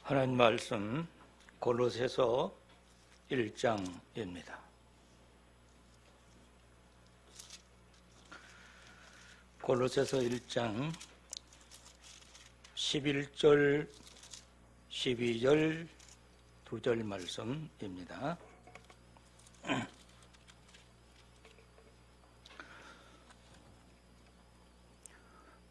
하나님 말씀 골로새서 1장입니다. 골로새서 1장 11절, 12절, 2절 말씀입니다.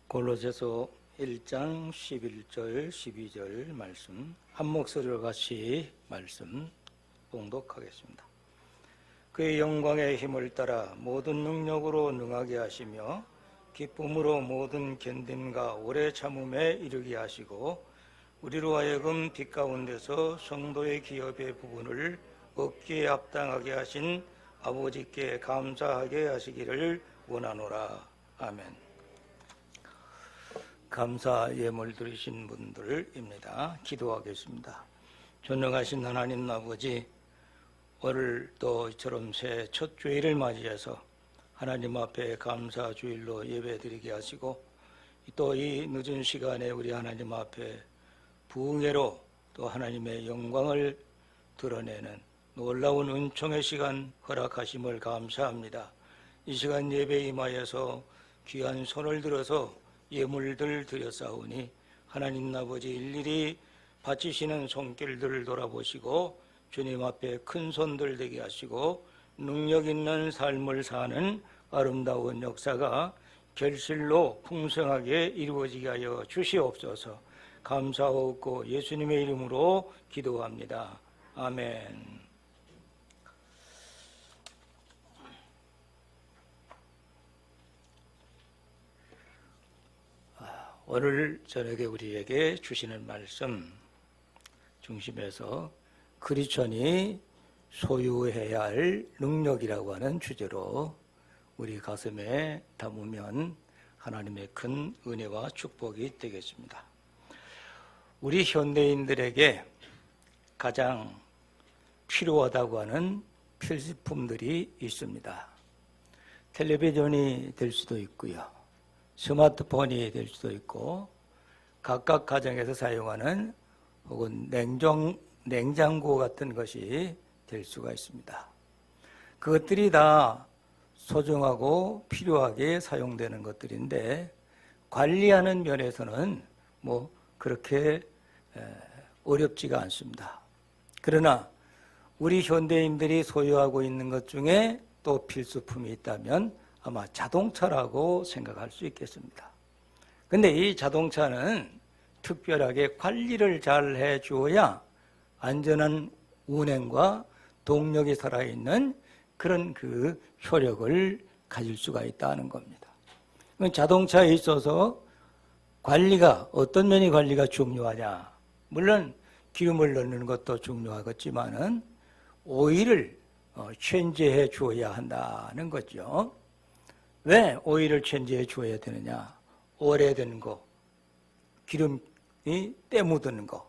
골로새서 1장 11절, 12절 말씀 한 목소리로 같이 말씀 봉독하겠습니다. 그의 영광의 힘을 따라 모든 능력으로 능하게 하시며 기쁨으로 모든 견딤과 오래 참음에 이르게 하시고 우리로 하여금 빛 가운데서 성도의 기업의 부분을 얻기에 합당하게 하신 아버지께 감사하게 하시기를 원하노라. 아멘. 감사 예물 드리신 분들입니다. 기도하겠습니다. 전능하신 하나님 아버지, 오늘 또 이처럼 새 첫 주일을 맞이해서 하나님 앞에 감사 주일로 예배드리게 하시고 또 이 늦은 시간에 우리 하나님 앞에 부흥회로 또 하나님의 영광을 드러내는 놀라운 은총의 시간 허락하심을 감사합니다. 이 시간 예배 임하여서 귀한 손을 들어서 예물들 드렸사오니 하나님 아버지 일일이 바치시는 손길들을 돌아보시고 주님 앞에 큰 손들 되게 하시고 능력 있는 삶을 사는 아름다운 역사가 결실로 풍성하게 이루어지게 하여 주시옵소서. 감사하고 예수님의 이름으로 기도합니다. 아멘. 오늘 저녁에 우리에게 주시는 말씀 중심에서 크리스천이 소유해야 할 능력이라고 하는 주제로 우리 가슴에 담으면 하나님의 큰 은혜와 축복이 되겠습니다. 우리 현대인들에게 가장 필요하다고 하는 필수품들이 있습니다. 텔레비전이 될 수도 있고요. 스마트폰이 될 수도 있고 각각 가정에서 사용하는 혹은 냉장고 같은 것이 될 수가 있습니다. 그것들이 다 소중하고 필요하게 사용되는 것들인데 관리하는 면에서는 그렇게 어렵지가 않습니다. 그러나 우리 현대인들이 소유하고 있는 것 중에 또 필수품이 있다면 아마 자동차라고 생각할 수 있겠습니다. 근데 이 자동차는 특별하게 관리를 잘 해주어야 안전한 운행과 동력이 살아있는 그런 그 효력을 가질 수가 있다는 겁니다. 자동차에 있어서 관리가 어떤 면이 관리가 중요하냐? 물론 기름을 넣는 것도 중요하겠지만은 오일을 체인지해 주어야 한다는 거죠. 왜 오일을 체인지해 주어야 되느냐? 오래된 거, 기름이 때 묻은 거,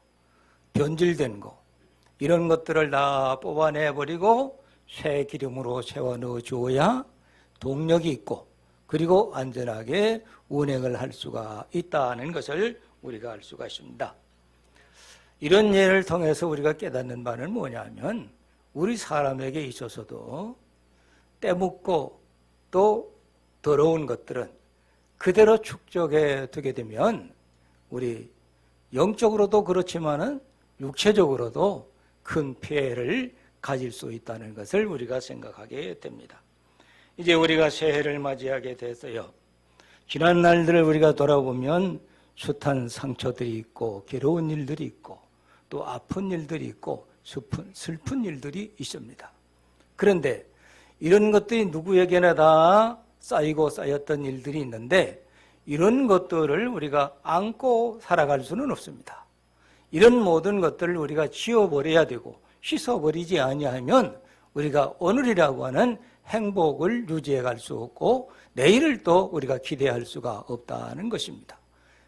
변질된 거 이런 것들을 다 뽑아내버리고 새 기름으로 채워 넣어 주어야 동력이 있고 그리고 안전하게 운행을 할 수가 있다는 것을 우리가 알 수가 있습니다. 이런 예를 통해서 우리가 깨닫는 바는 뭐냐면 우리 사람에게 있어서도 때 묻고 또 더러운 것들은 그대로 축적해 두게 되면 우리 영적으로도 그렇지만은 육체적으로도 큰 피해를 가질 수 있다는 것을 우리가 생각하게 됩니다. 이제 우리가 새해를 맞이하게 돼서요. 지난 날들을 우리가 돌아보면 숱한 상처들이 있고 괴로운 일들이 있고 또 아픈 일들이 있고 슬픈 일들이 있습니다. 그런데 이런 것들이 누구에게나 다 쌓이고 쌓였던 일들이 있는데 이런 것들을 우리가 안고 살아갈 수는 없습니다. 이런 모든 것들을 우리가 지워버려야 되고 씻어버리지 아니하면 우리가 오늘이라고 하는 행복을 유지해 갈 수 없고 내일을 또 우리가 기대할 수가 없다는 것입니다.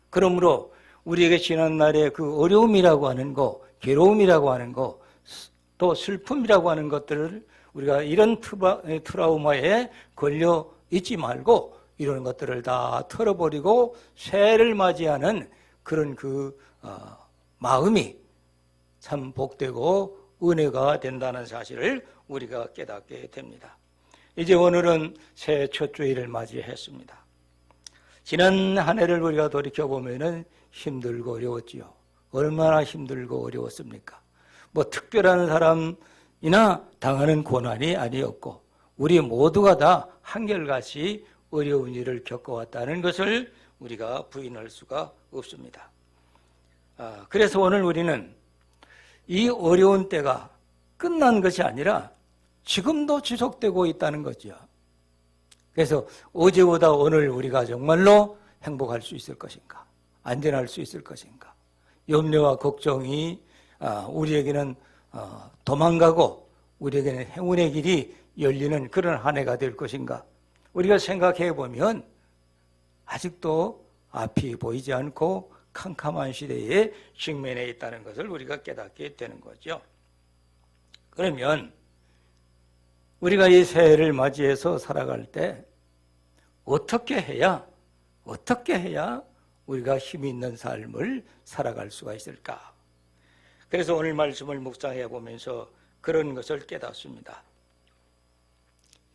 그러므로 우리에게 지난날의 그 어려움이라고 하는 거, 괴로움이라고 하는 거, 또 슬픔이라고 하는 것들을 우리가 이런 트라우마에 걸려 있지 말고 이런 것들을 다 털어버리고 새해를 맞이하는 그런 마음이 참 복되고 은혜가 된다는 사실을 우리가 깨닫게 됩니다. 이제 오늘은 새해 첫 주일을 맞이했습니다. 지난 한 해를 우리가 돌이켜보면 힘들고 어려웠지요. 얼마나 힘들고 어려웠습니까? 뭐 특별한 사람이나 당하는 고난이 아니었고 우리 모두가 다 한결같이 어려운 일을 겪어왔다는 것을 우리가 부인할 수가 없습니다. 그래서 오늘 우리는 이 어려운 때가 끝난 것이 아니라 지금도 지속되고 있다는 거죠. 그래서 어제보다 오늘 우리가 정말로 행복할 수 있을 것인가? 안전할 수 있을 것인가? 염려와 걱정이 우리에게는 도망가고 우리에게는 행운의 길이 열리는 그런 한 해가 될 것인가? 우리가 생각해 보면 아직도 앞이 보이지 않고 캄캄한 시대에 직면해 있다는 것을 우리가 깨닫게 되는 거죠. 그러면 우리가 이 새해를 맞이해서 살아갈 때 어떻게 해야 우리가 힘이 있는 삶을 살아갈 수가 있을까? 그래서 오늘 말씀을 묵상해 보면서 그런 것을 깨닫습니다.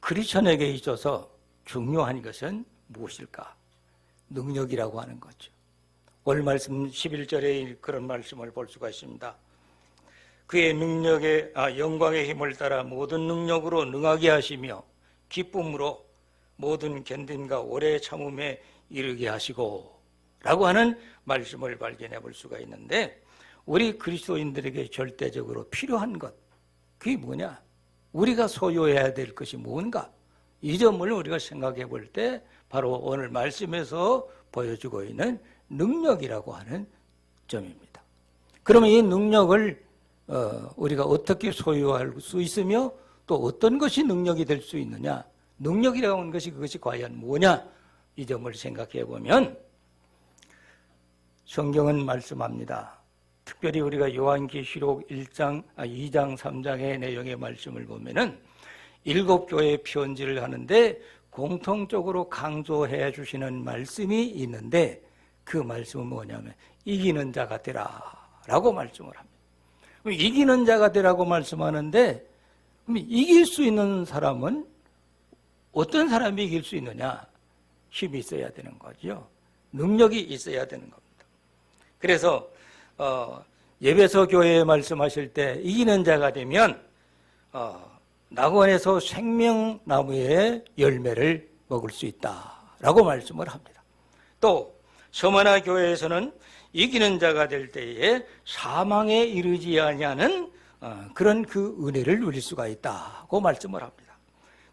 크리스천에게 있어서 중요한 것은 무엇일까? 능력이라고 하는 거죠. 오늘 말씀 11절에 그런 말씀을 볼 수가 있습니다. 그의 영광의 힘을 따라 모든 능력으로 능하게 하시며 기쁨으로 모든 견딤과 오래 참음에 이르게 하시고 라고 하는 말씀을 발견해 볼 수가 있는데 우리 그리스도인들에게 절대적으로 필요한 것 그게 뭐냐? 우리가 소유해야 될 것이 뭔가? 이 점을 우리가 생각해 볼 때 바로 오늘 말씀에서 보여주고 있는 능력이라고 하는 점입니다. 그러면 이 능력을 우리가 어떻게 소유할 수 있으며 또 어떤 것이 능력이 될 수 있느냐? 능력이라고 하는 것이 그것이 과연 뭐냐? 이 점을 생각해 보면 성경은 말씀합니다. 특별히 우리가 요한계시록 2장 3장의 내용의 말씀을 보면은 7교회에 편지를 하는데 공통적으로 강조해 주시는 말씀이 있는데 그 말씀은 뭐냐면 이기는 자가 되라 라고 말씀을 합니다. 이기는 자가 되라고 말씀하는데 그럼 이길 수 있는 사람은 어떤 사람이 이길 수 있느냐? 힘이 있어야 되는 거죠. 능력이 있어야 되는 겁니다. 그래서 예배소 교회에 말씀하실 때 이기는 자가 되면 낙원에서 생명나무의 열매를 먹을 수 있다라고 말씀을 합니다. 또 서머나 교회에서는 이기는 자가 될 때에 사망에 이르지 아니하는 그런 그 은혜를 누릴 수가 있다고 말씀을 합니다.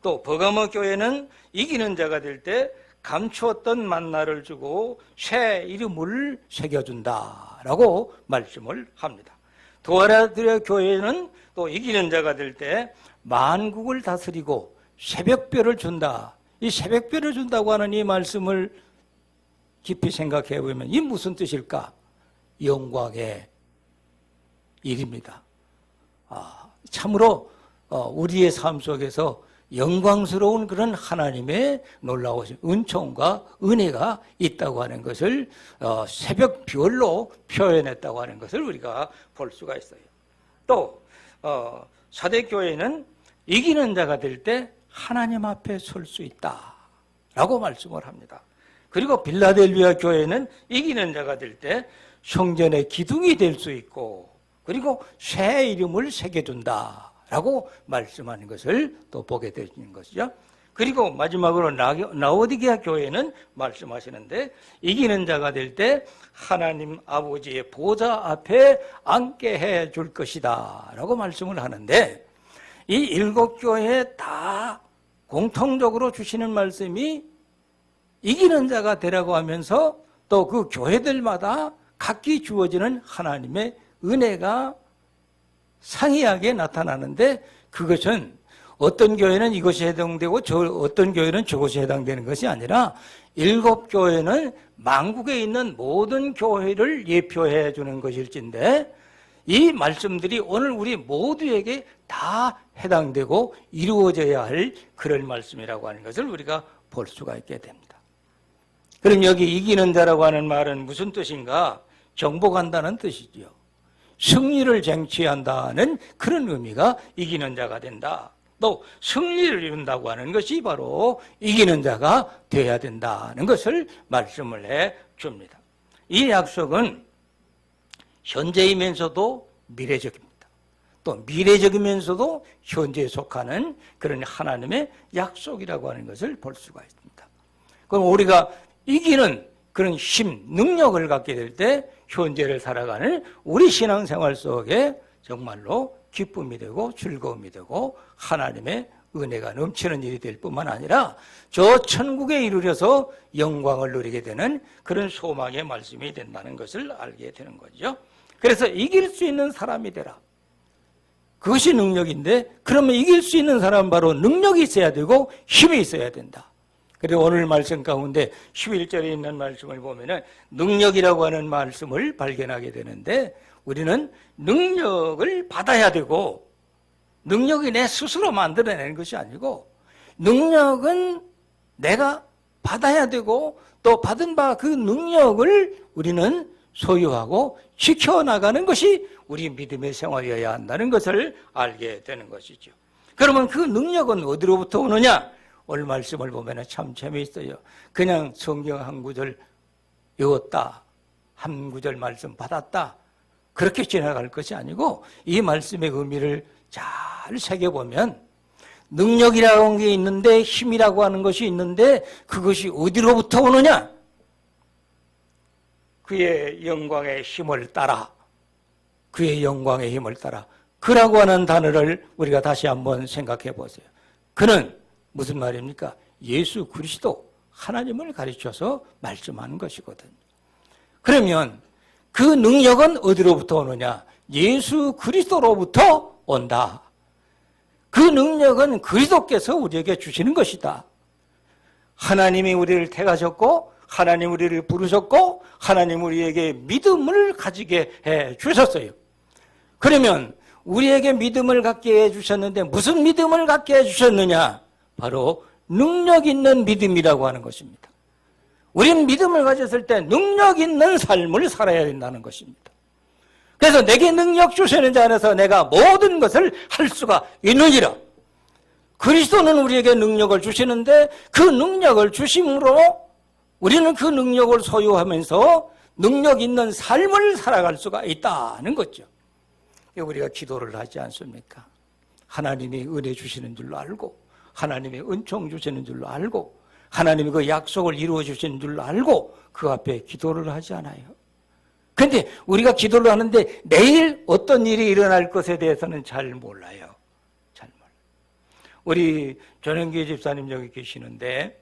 또 버가모 교회는 이기는 자가 될 때 감추었던 만나를 주고 새 이름을 새겨준다라고 말씀을 합니다. 도아라드레 교회는 또 이기는 자가 될 때 만국을 다스리고 새벽별을 준다. 이 새벽별을 준다고 하는 이 말씀을 깊이 생각해 보면 이 무슨 뜻일까? 영광의 일입니다. 참으로 우리의 삶 속에서 영광스러운 그런 하나님의 놀라우신 은총과 은혜가 있다고 하는 것을 새벽별로 표현했다고 하는 것을 우리가 볼 수가 있어요. 또 사대교회는 이기는 자가 될 때 하나님 앞에 설 수 있다라고 말씀을 합니다. 그리고 빌라델비아 교회는 이기는 자가 될 때 성전의 기둥이 될 수 있고 그리고 새 이름을 새겨준다라고 말씀하는 것을 또 보게 되는 것이죠. 그리고 마지막으로 라오디게아 교회는 말씀하시는데 이기는 자가 될 때 하나님 아버지의 보좌 앞에 앉게 해줄 것이다 라고 말씀을 하는데 이 7교회에 다 공통적으로 주시는 말씀이 이기는 자가 되라고 하면서 또 그 교회들마다 각기 주어지는 하나님의 은혜가 상이하게 나타나는데 그것은 어떤 교회는 이것이 해당되고 어떤 교회는 저것이 해당되는 것이 아니라 7교회는 만국에 있는 모든 교회를 예표해 주는 것일진데 이 말씀들이 오늘 우리 모두에게 다 해당되고 이루어져야 할 그런 말씀이라고 하는 것을 우리가 볼 수가 있게 됩니다. 그럼 여기 이기는 자라고 하는 말은 무슨 뜻인가? 정복한다는 뜻이죠. 승리를 쟁취한다는 그런 의미가 이기는 자가 된다. 또 승리를 이룬다고 하는 것이 바로 이기는 자가 되어야 된다는 것을 말씀을 해 줍니다. 이 약속은 현재이면서도 미래적입니다. 또 미래적이면서도 현재에 속하는 그런 하나님의 약속이라고 하는 것을 볼 수가 있습니다. 그럼 우리가 이기는 그런 힘, 능력을 갖게 될 때 현재를 살아가는 우리 신앙생활 속에 정말로 기쁨이 되고 즐거움이 되고 하나님의 은혜가 넘치는 일이 될 뿐만 아니라 저 천국에 이르러서 영광을 누리게 되는 그런 소망의 말씀이 된다는 것을 알게 되는 거죠. 그래서 이길 수 있는 사람이 되라. 그것이 능력인데, 그러면 이길 수 있는 사람은 바로 능력이 있어야 되고 힘이 있어야 된다. 그리고 오늘 말씀 가운데 11절에 있는 말씀을 보면은 능력이라고 하는 말씀을 발견하게 되는데, 우리는 능력을 받아야 되고, 능력이 내 스스로 만들어내는 것이 아니고, 능력은 내가 받아야 되고, 또 받은 바 그 능력을 우리는 소유하고 지켜나가는 것이 우리 믿음의 생활이어야 한다는 것을 알게 되는 것이죠. 그러면 그 능력은 어디로부터 오느냐? 오늘 말씀을 보면 참 재미있어요. 그냥 성경 한 구절 외웠다, 한 구절 말씀 받았다, 그렇게 지나갈 것이 아니고 이 말씀의 의미를 잘 새겨보면 능력이라고 하는 게 있는데, 힘이라고 하는 것이 있는데, 그것이 어디로부터 오느냐? 그의 영광의 힘을 따라, 그의 영광의 힘을 따라, 그라고 하는 단어를 우리가 다시 한번 생각해 보세요. 그는 무슨 말입니까? 예수 그리스도, 하나님을 가르쳐서 말씀하는 것이거든요. 그러면 그 능력은 어디로부터 오느냐? 예수 그리스도로부터 온다. 그 능력은 그리스도께서 우리에게 주시는 것이다. 하나님이 우리를 택하셨고, 하나님 우리를 부르셨고, 하나님 우리에게 믿음을 가지게 해 주셨어요. 그러면 우리에게 믿음을 갖게 해 주셨는데, 무슨 믿음을 갖게 해 주셨느냐? 바로 능력 있는 믿음이라고 하는 것입니다. 우리는 믿음을 가졌을 때 능력 있는 삶을 살아야 된다는 것입니다. 그래서 내게 능력 주시는 자 안에서 내가 모든 것을 할 수가 있느니라. 그리스도는 우리에게 능력을 주시는데, 그 능력을 주심으로 우리는 그 능력을 소유하면서 능력 있는 삶을 살아갈 수가 있다는 거죠. 우리가 기도를 하지 않습니까? 하나님이 은혜 주시는 줄로 알고, 하나님이 은총 주시는 줄로 알고, 하나님이 그 약속을 이루어 주시는 줄로 알고 그 앞에 기도를 하지 않아요. 그런데 우리가 기도를 하는데 내일 어떤 일이 일어날 것에 대해서는 잘 몰라요. 잘 몰라요. 우리 전영기 집사님 여기 계시는데,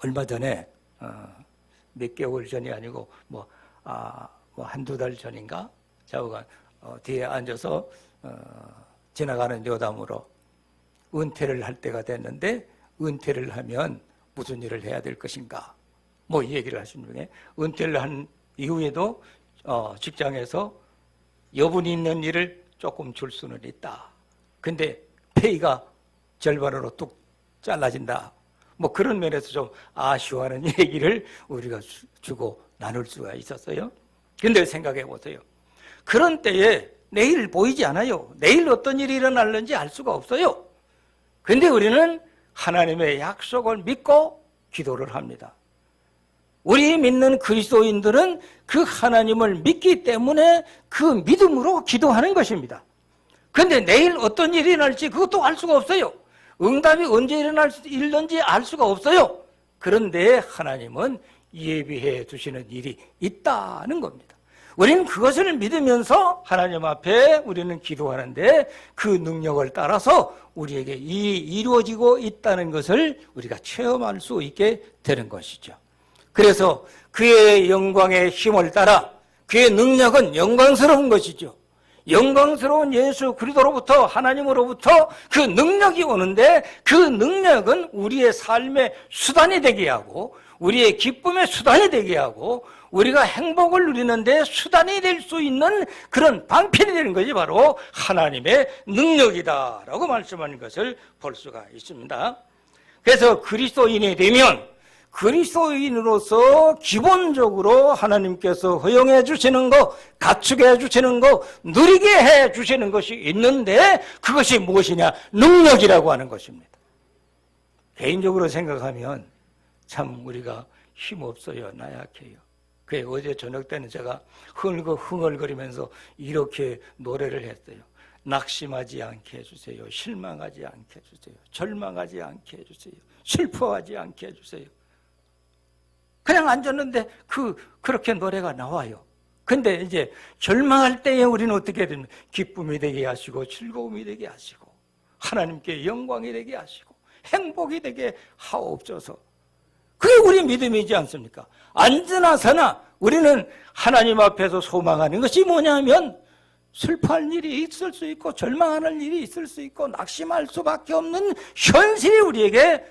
얼마 전에 몇 개월 전이 아니고 한두 달 전인가 좌우가 뒤에 앉아서 지나가는 여담으로 은퇴를 할 때가 됐는데, 은퇴를 하면 무슨 일을 해야 될 것인가, 이 얘기를 하신 중에, 은퇴를 한 이후에도 직장에서 여분이 있는 일을 조금 줄 수는 있다. 근데 페이가 절반으로 뚝 잘라진다. 그런 면에서 좀 아쉬워하는 얘기를 우리가 주고 나눌 수가 있었어요. 근데 생각해 보세요. 그런 때에 내일 보이지 않아요. 내일 어떤 일이 일어날는지 알 수가 없어요. 근데 우리는 하나님의 약속을 믿고 기도를 합니다. 우리 믿는 그리스도인들은 그 하나님을 믿기 때문에 그 믿음으로 기도하는 것입니다. 그런데 내일 어떤 일이 일어날지 그것도 알 수가 없어요. 응답이 언제 일어날지 알 수가 없어요. 그런데 하나님은 예비해 주시는 일이 있다는 겁니다. 우리는 그것을 믿으면서 하나님 앞에 우리는 기도하는데, 그 능력을 따라서 우리에게 이루어지고 있다는 것을 우리가 체험할 수 있게 되는 것이죠. 그래서 그의 영광의 힘을 따라, 그의 능력은 영광스러운 것이죠. 영광스러운 예수 그리스도로부터, 하나님으로부터 그 능력이 오는데, 그 능력은 우리의 삶의 수단이 되게 하고, 우리의 기쁨의 수단이 되게 하고, 우리가 행복을 누리는데 수단이 될 수 있는 그런 방편이 되는 것이 바로 하나님의 능력이다라고 말씀하는 것을 볼 수가 있습니다. 그래서 그리스도인이 되면 그리스도인으로서 기본적으로 하나님께서 허용해 주시는 거, 갖추게 해주시는 거, 누리게 해주시는 것이 있는데 그것이 무엇이냐? 능력이라고 하는 것입니다. 개인적으로 생각하면 참 우리가 힘없어요. 나약해요. 그래, 어제 저녁 때는 제가 흥얼거리면서 이렇게 노래를 했어요. 낙심하지 않게 해주세요. 실망하지 않게 해주세요. 절망하지 않게 해주세요. 슬퍼하지 않게 해주세요. 그냥 앉았는데 그렇게 노래가 나와요. 근데 이제 절망할 때에 우리는 어떻게 됩니까? 기쁨이 되게 하시고 즐거움이 되게 하시고 하나님께 영광이 되게 하시고 행복이 되게 하옵소서. 그게 우리 믿음이지 않습니까? 언제나 서나 우리는 하나님 앞에서 소망하는 것이 뭐냐면 슬퍼할 일이 있을 수 있고 절망하는 일이 있을 수 있고 낙심할 수밖에 없는 현실이 우리에게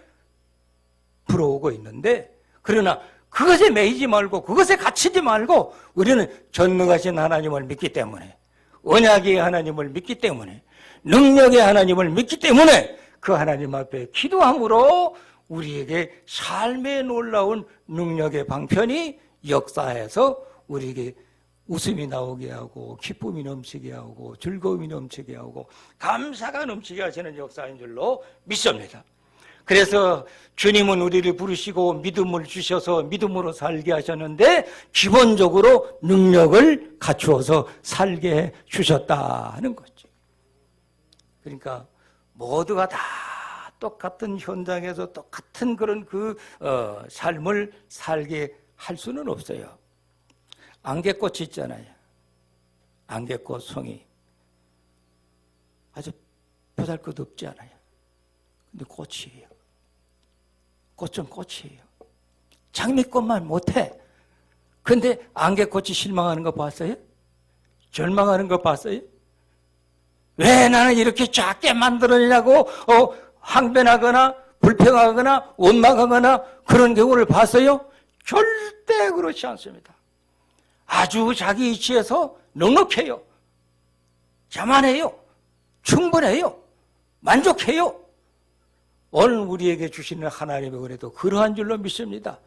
불어오고 있는데, 그러나 그것에 매이지 말고 그것에 갇히지 말고 우리는 전능하신 하나님을 믿기 때문에, 언약의 하나님을 믿기 때문에, 능력의 하나님을 믿기 때문에 그 하나님 앞에 기도함으로 우리에게 삶의 놀라운 능력의 방편이 역사해서 우리에게 웃음이 나오게 하고 기쁨이 넘치게 하고 즐거움이 넘치게 하고 감사가 넘치게 하시는 역사인 줄로 믿습니다. 그래서 주님은 우리를 부르시고 믿음을 주셔서 믿음으로 살게 하셨는데 기본적으로 능력을 갖추어서 살게 해 주셨다는 거죠. 그러니까 모두가 다 똑같은 현장에서 똑같은 그런 삶을 살게 할 수는 없어요. 안개꽃이 있잖아요. 안개꽃 송이 아주 보잘것없지 않아요. 근데 꽃이에요. 꽃은 꽃이에요. 장미꽃만 못해. 근데 안개꽃이 실망하는 거 봤어요? 절망하는 거 봤어요? 왜 나는 이렇게 작게 만들었냐고 항변하거나 불평하거나 원망하거나 그런 경우를 봤어요? 절대 그렇지 않습니다. 아주 자기 이치에서 넉넉해요. 자만해요. 충분해요. 만족해요. 오늘 우리에게 주시는 하나님의 은혜도 그러한 줄로 믿습니다.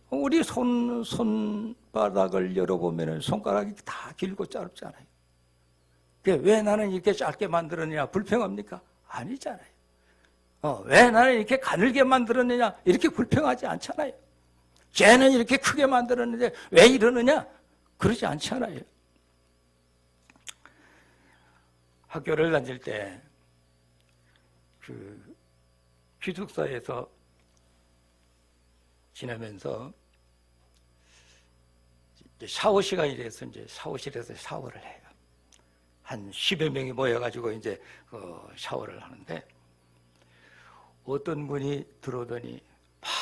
우리 손바닥을 열어보면 손가락이 다 길고 짧잖아요. 왜 나는 이렇게 짧게 만들었느냐 불평합니까? 아니잖아요. 왜 나는 이렇게 가늘게 만들었느냐 이렇게 불평하지 않잖아요. 쟤는 이렇게 크게 만들었는데 왜 이러느냐 그러지 않잖아요. 학교를 다닐 때 기숙사에서 지내면서 샤워 시간이 돼서 이제 샤워실에서 샤워를 해요. 한 10여 명이 모여가지고 이제 샤워를 하는데 어떤 분이 들어오더니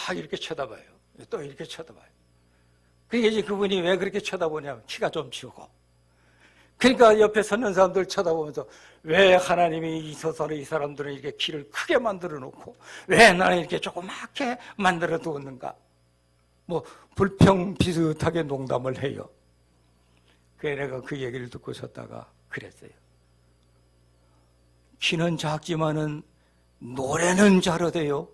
막 이렇게 쳐다봐요. 또 이렇게 쳐다봐요. 그러니까 이제 그분이 왜 그렇게 쳐다보냐면 키가 좀 치우고. 그러니까 옆에 서는 사람들 쳐다보면서 왜 하나님이 있어서 이 사람들은 이렇게 키를 크게 만들어 놓고 왜 나는 이렇게 조그맣게 만들어 두었는가. 뭐 불평 비슷하게 농담을 해요. 그래서 내가 그 얘기를 듣고 섰다가 그랬어요. 키는 작지만은 노래는 잘하대요.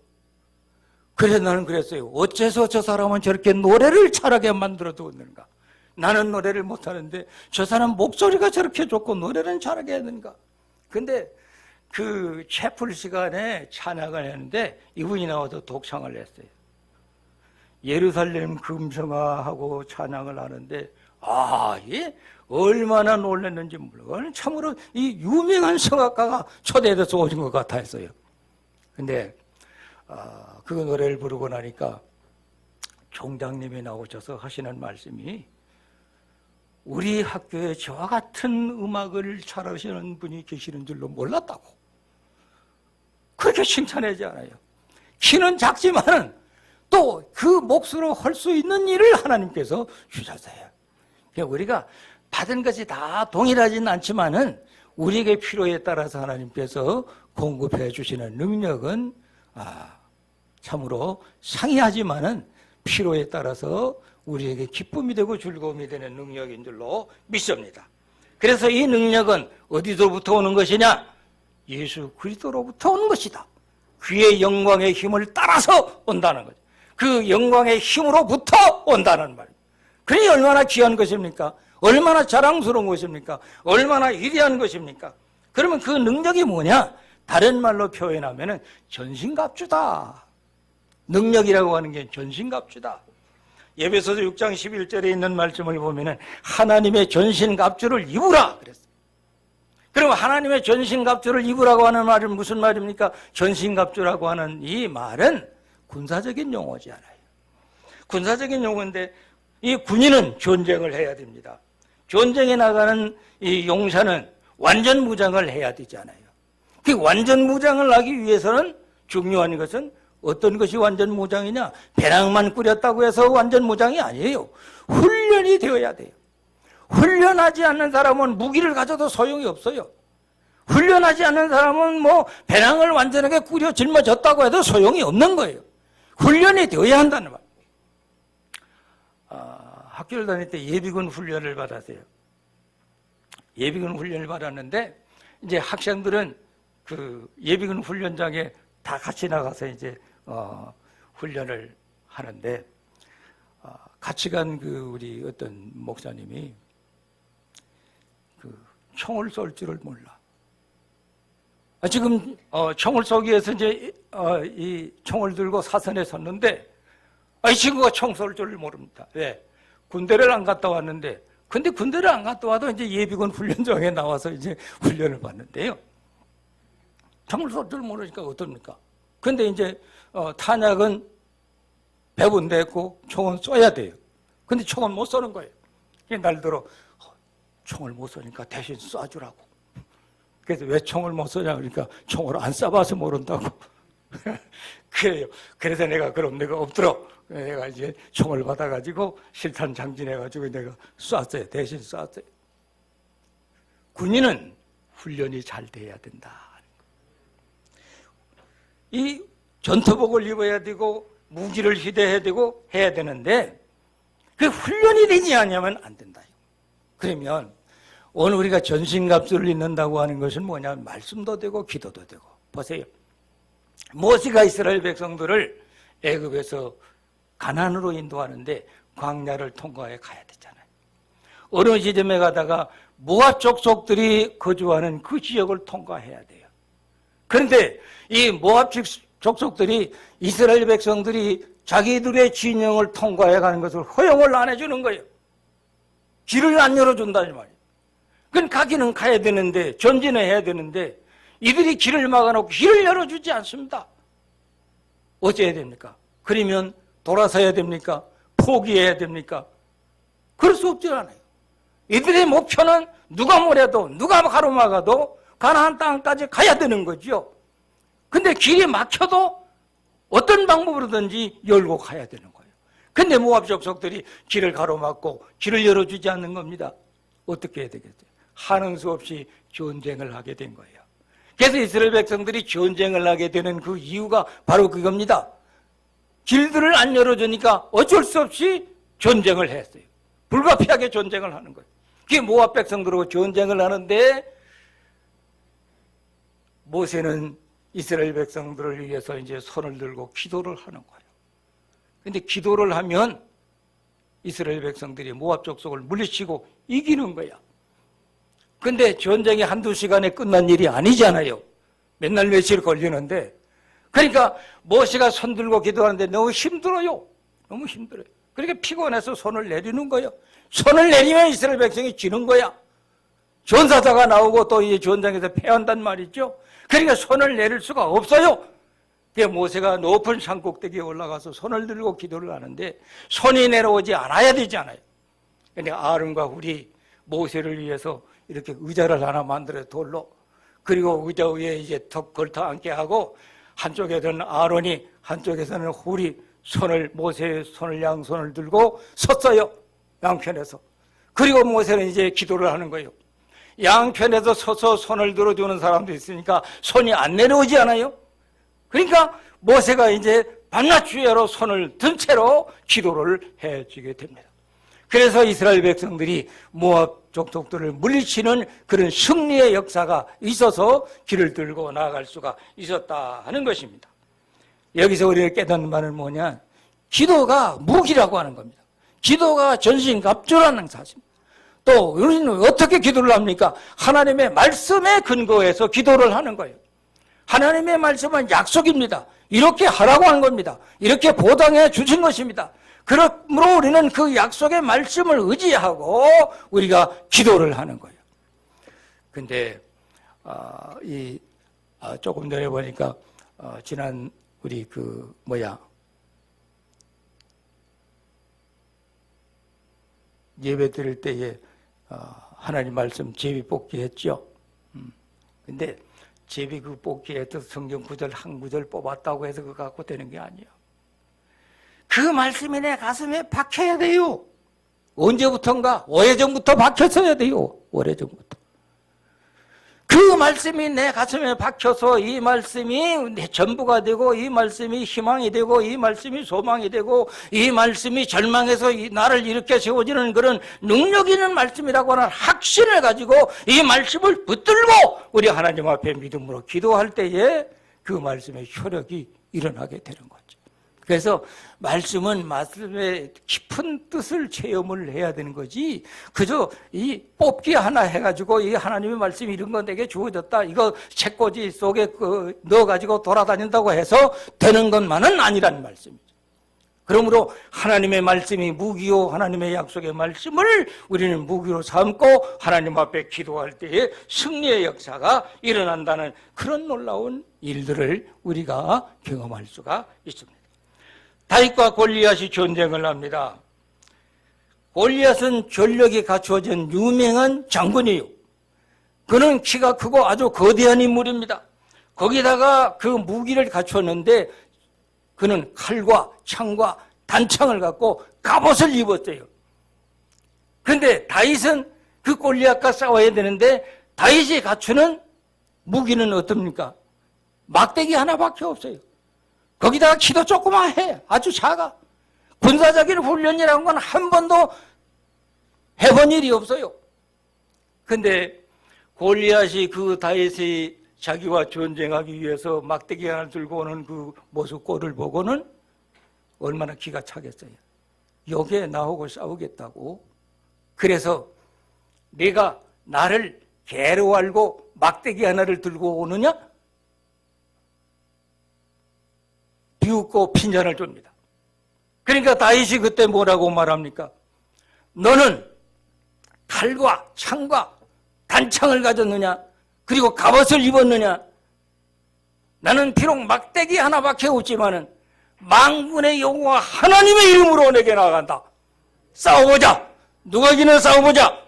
그래서 나는 그랬어요. 어째서 저 사람은 저렇게 노래를 잘하게 만들어 두었는가. 나는 노래를 못하는데 저 사람 목소리가 저렇게 좋고 노래는 잘하게 했는가. 근데 그 채플 시간에 찬양을 했는데 이분이 나와서 독창을 했어요. 예루살렘 금성화하고 찬양을 하는데 예? 얼마나 놀랐는지 몰라요. 참으로 이 유명한 성악가가 초대돼서 오신 것 같았어요. 근데 그 노래를 부르고 나니까 총장님이 나오셔서 하시는 말씀이 우리 학교에 저와 같은 음악을 잘하시는 분이 계시는 줄로 몰랐다고. 그렇게 칭찬하지 않아요. 키는 작지만 또 그 몫으로 할 수 있는 일을 하나님께서 주셨어요. 그러니까 우리가 받은 것이 다 동일하지는 않지만은 우리에게 필요에 따라서 하나님께서 공급해 주시는 능력은 참으로 상이하지만은 필요에 따라서 우리에게 기쁨이 되고 즐거움이 되는 능력인 줄로 믿습니다. 그래서 이 능력은 어디서부터 오는 것이냐? 예수 그리스도로부터 오는 것이다. 그의 영광의 힘을 따라서 온다는 거죠. 그 영광의 힘으로부터 온다는 말. 그러니 얼마나 귀한 것입니까? 얼마나 자랑스러운 것입니까? 얼마나 위대한 것입니까? 그러면 그 능력이 뭐냐? 다른 말로 표현하면 전신갑주다. 능력이라고 하는 게 전신갑주다. 에베소서 6장 11절에 있는 말씀을 보면 하나님의 전신갑주를 입으라 그랬어요. 그럼 하나님의 전신갑주를 입으라고 하는 말은 무슨 말입니까? 전신갑주라고 하는 이 말은 군사적인 용어지 않아요. 군사적인 용어인데 이 군인은 전쟁을 해야 됩니다. 전쟁에 나가는 이 용사는 완전 무장을 해야 되잖아요. 그 완전 무장을 하기 위해서는 중요한 것은 어떤 것이 완전 무장이냐? 배낭만 꾸렸다고 해서 완전 무장이 아니에요. 훈련이 되어야 돼요. 훈련하지 않는 사람은 무기를 가져도 소용이 없어요. 훈련하지 않는 사람은 뭐 배낭을 완전하게 꾸려 짊어졌다고 해도 소용이 없는 거예요. 훈련이 되어야 한다는 말. 학교를 다닐 때 예비군 훈련을 받았어요. 예비군 훈련을 받았는데 이제 학생들은 그 예비군 훈련장에 다 같이 나가서 이제 훈련을 하는데 같이 간 그 우리 어떤 목사님이 그 총을 쏠 줄을 몰라. 지금 총을 쏘기 위해서 이제 이 총을 들고 사선에 섰는데 이 친구가 총 쏠 줄을 모릅니다. 왜? 군대를 안 갔다 왔는데, 근데 군대를 안 갔다 와도 이제 예비군 훈련장에 나와서 이제 훈련을 받는데요. 총을 쏠 줄 모르니까 어떻습니까? 근데 이제 탄약은 배분됐고 총은 쏘야 돼요. 근데 총은 못 쏘는 거예요. 날들어 총을 못 쏘니까 대신 쏴주라고. 그래서 왜 총을 못 쏘냐 그러니까 총을 안 쏴봐서 모른다고. 그래요. 그래서 내가 그럼 내가 엎드려. 내가 이제 총을 받아가지고 실탄 장진해가지고 내가 쐈어요. 대신 쐈어요. 군인은 훈련이 잘 돼야 된다. 이 전투복을 입어야 되고 무기를 휴대해야 되고 해야 되는데 그 훈련이 되지 않으면 안 된다. 그러면 오늘 우리가 전신갑주를 입는다고 하는 것은 뭐냐면 말씀도 되고 기도도 되고. 보세요. 모세가 이스라엘 백성들을 애굽에서 가나안으로 인도하는데 광야를 통과해 가야 되잖아요. 어느 지점에 가다가 모압 족속들이 거주하는 그 지역을 통과해야 돼요. 그런데 이 모압 족속들이 이스라엘 백성들이 자기들의 진영을 통과해 가는 것을 허용을 안 해주는 거예요. 길을 안 열어준다는 말이에요. 그건 가기는 가야 되는데 전진해야 되는데 이들이 길을 막아놓고 길을 열어주지 않습니다. 어째야 됩니까? 그러면 돌아서야 됩니까? 포기해야 됩니까? 그럴 수 없지 않아요. 이들의 목표는 누가 뭐래도 누가 가로막아도 가나안 땅까지 가야 되는 거죠. 근데 길이 막혀도 어떤 방법으로든지 열고 가야 되는 거예요. 근데 모압 족속들이 길을 가로막고 길을 열어주지 않는 겁니다. 어떻게 해야 되겠어요? 하는 수 없이 전쟁을 하게 된 거예요. 그래서 이스라엘 백성들이 전쟁을 하게 되는 그 이유가 바로 그겁니다. 길들을 안 열어주니까 어쩔 수 없이 전쟁을 했어요. 불가피하게 전쟁을 하는 거예요. 그게 모압 백성들하고 전쟁을 하는데 모세는 이스라엘 백성들을 위해서 이제 손을 들고 기도를 하는 거예요. 근데 기도를 하면 이스라엘 백성들이 모압 족속을 물리치고 이기는 거야. 근데 전쟁이 한두 시간에 끝난 일이 아니잖아요. 맨날 며칠 걸리는데. 그러니까 모세가 손 들고 기도하는데 너무 힘들어요. 너무 힘들어요. 그러니까 피곤해서 손을 내리는 거예요. 손을 내리면 이스라엘 백성이 지는 거야. 전사자가 나오고 또 이 전장에서 패한단 말이죠. 그러니까 손을 내릴 수가 없어요. 그래서 모세가 높은 산 꼭대기에 올라가서 손을 들고 기도를 하는데 손이 내려오지 않아야 되잖아요. 그런데 아론과 훌이 모세를 위해서 이렇게 의자를 하나 만들어 돌로, 그리고 의자 위에 이제 턱 걸터 앉게 하고 한쪽에서는 아론이 한쪽에서는 훌이 손을, 모세의 손을, 양손을 들고 섰어요. 양편에서. 그리고 모세는 이제 기도를 하는 거예요. 양편에서 서서 손을 들어주는 사람도 있으니까 손이 안 내려오지 않아요? 그러니까 모세가 이제 밤낮 주야로 손을 든 채로 기도를 해주게 됩니다. 그래서 이스라엘 백성들이 모압 족속들을 물리치는 그런 승리의 역사가 있어서 길을 들고 나아갈 수가 있었다 하는 것입니다. 여기서 우리가 깨닫는 바는 뭐냐? 기도가 무기라고 하는 겁니다. 기도가 전신갑주라는 사실입니다. 또 우리는 어떻게 기도를 합니까? 하나님의 말씀에 근거해서 기도를 하는 거예요. 하나님의 말씀은 약속입니다. 이렇게 하라고 하는 겁니다. 이렇게 보장해 주신 것입니다. 그러므로 우리는 그 약속의 말씀을 의지하고 우리가 기도를 하는 거예요. 근데 조금 전에 보니까 지난 우리 예배 드릴 때에 하나님 말씀 제비 뽑기 했죠. 근데 제비 그 뽑기에서 성경 구절 한 구절 뽑았다고 해서 그거 갖고 되는 게 아니에요. 그 말씀이 내 가슴에 박혀야 돼요. 언제부턴가? 오래전부터 박혔어야 돼요. 오래전부터. 그 말씀이 내 가슴에 박혀서 이 말씀이 내 전부가 되고 이 말씀이 희망이 되고 이 말씀이 소망이 되고 이 말씀이 절망에서 나를 일으켜 세워지는 그런 능력 있는 말씀이라고 하는 확신을 가지고 이 말씀을 붙들고 우리 하나님 앞에 믿음으로 기도할 때에 그 말씀의 효력이 일어나게 되는 거죠. 그래서 말씀은 말씀의 깊은 뜻을 체험을 해야 되는 거지 그저 이 뽑기 하나 해가지고 이 하나님의 말씀이 이런 건 내게 주어졌다 이거 책꽂이 속에 넣어가지고 돌아다닌다고 해서 되는 것만은 아니라는 말씀이죠. 그러므로 하나님의 말씀이 무기요 하나님의 약속의 말씀을 우리는 무기로 삼고 하나님 앞에 기도할 때에 승리의 역사가 일어난다는 그런 놀라운 일들을 우리가 경험할 수가 있습니다. 다윗과 골리앗이 전쟁을 합니다. 골리앗은 전력이 갖추어진 유명한 장군이에요. 그는 키가 크고 아주 거대한 인물입니다. 거기다가 그 무기를 갖추었는데 그는 칼과 창과 단창을 갖고 갑옷을 입었어요. 그런데 다윗은 그 골리앗과 싸워야 되는데 다윗이 갖추는 무기는 어떻습니까? 막대기 하나밖에 없어요. 거기다가 키도 조그마해. 아주 작아. 군사적인 훈련이라는 건 한 번도 해본 일이 없어요. 근데 골리앗이 그 다윗이 자기와 전쟁하기 위해서 막대기 하나 들고 오는 그 모습 꼴을 보고는 얼마나 기가 차겠어요. 여기에 나오고 싸우겠다고. 그래서 내가 나를 개로 알고 막대기 하나를 들고 오느냐? 비웃고 핀잔을 줍니다. 그러니까 다윗이 그때 뭐라고 말합니까? 너는 칼과 창과 단창을 가졌느냐? 그리고 갑옷을 입었느냐? 나는 비록 막대기 하나밖에 없지만은 만군의 여호와 하나님의 이름으로 내게 나간다. 싸워보자. 누가 이기는 싸워보자.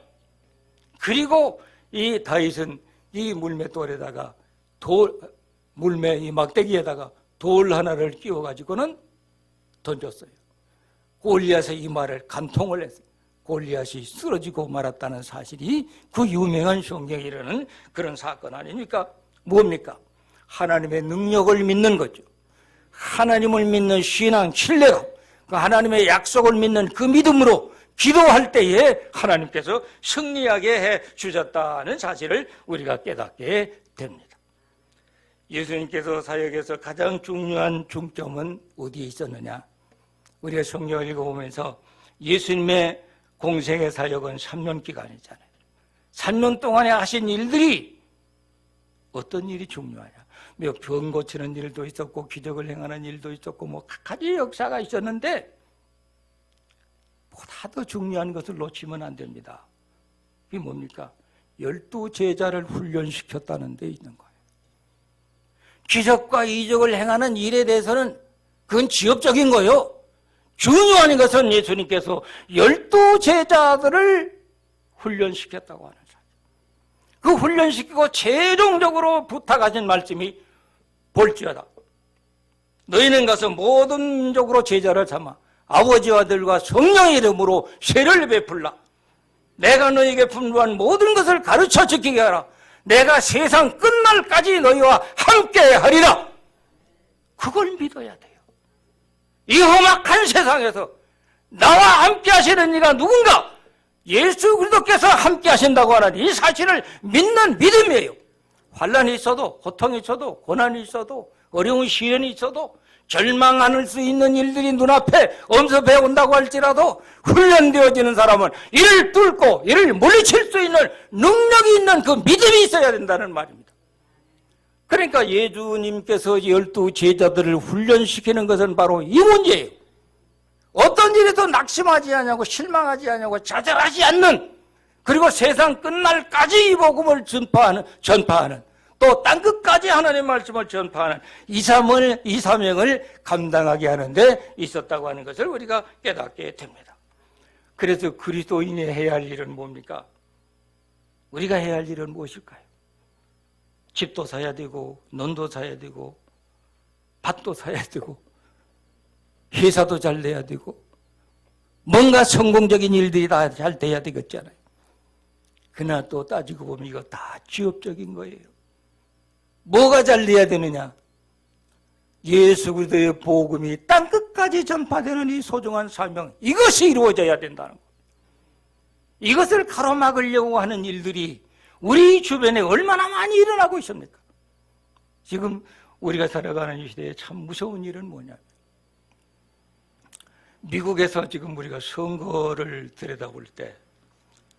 그리고 이 다윗은 이 물맷돌에다가 물매 이 막대기에다가 돌 하나를 끼워가지고는 던졌어요. 골리앗의 이 말을 간통을 했어요. 골리앗이 쓰러지고 말았다는 사실이 그 유명한 성경에 이르는 그런 사건 아닙니까? 뭡니까? 하나님의 능력을 믿는 거죠. 하나님을 믿는 신앙, 신뢰감, 그 하나님의 약속을 믿는 그 믿음으로 기도할 때에 하나님께서 승리하게 해 주셨다는 사실을 우리가 깨닫게 됩니다. 예수님께서 사역에서 가장 중요한 중점은 어디에 있었느냐? 우리가 성경을 읽어보면서 예수님의 공생의 사역은 3년 기간이잖아요. 3년 동안에 하신 일들이 어떤 일이 중요하냐? 병 고치는 일도 있었고 기적을 행하는 일도 있었고 뭐 각가지 역사가 있었는데 보다 더 중요한 것을 놓치면 안 됩니다. 그게 뭡니까? 12 제자를 훈련시켰다는 데 있는 거예요. 기적과 이적을 행하는 일에 대해서는 그건 지엽적인 거예요. 중요한 것은 예수님께서 12 제자들을 훈련시켰다고 하는 사실. 그 훈련시키고 최종적으로 부탁하신 말씀이 볼지어다. 너희는 가서 모든 민족으로 제자를 삼아 아버지와 아들과 성령의 이름으로 세례를 베풀라. 내가 너희에게 분부한 모든 것을 가르쳐 지키게 하라. 내가 세상 끝날까지 너희와 함께 하리라. 그걸 믿어야 돼요. 이 험악한 세상에서 나와 함께 하시는 이가 누군가? 예수 그리스도께서 함께 하신다고 하는 이 사실을 믿는 믿음이에요. 환난이 있어도 고통이 있어도 고난이 있어도 어려운 시련이 있어도 절망할 수 있는 일들이 눈앞에 엄습해 온다고 할지라도 훈련되어지는 사람은 이를 뚫고 이를 물리칠 수 있는 능력이 있는 그 믿음이 있어야 된다는 말입니다. 그러니까 예수님께서 12 제자들을 훈련시키는 것은 바로 이 문제예요. 어떤 일에도 낙심하지 않냐고 실망하지 않냐고 좌절하지 않는, 그리고 세상 끝날까지 이 복음을 전파하는 또 땅끝까지 하나님의 말씀을 전파하는 이 사명을 감당하게 하는 데 있었다고 하는 것을 우리가 깨닫게 됩니다. 그래서 그리스도인이 해야 할 일은 뭡니까? 우리가 해야 할 일은 무엇일까요? 집도 사야 되고 논도 사야 되고 밭도 사야 되고 회사도 잘 돼야 되고 뭔가 성공적인 일들이 다 잘 돼야 되겠잖아요. 그러나 또 따지고 보면 이거 다 지엽적인 거예요. 뭐가 잘 돼야 되느냐? 예수 그리스도의 복음이 땅끝까지 전파되는 이 소중한 사명, 이것이 이루어져야 된다는 것. 이것을 가로막으려고 하는 일들이 우리 주변에 얼마나 많이 일어나고 있습니까? 지금 우리가 살아가는 이 시대에 참 무서운 일은 뭐냐면, 미국에서 지금 우리가 선거를 들여다볼 때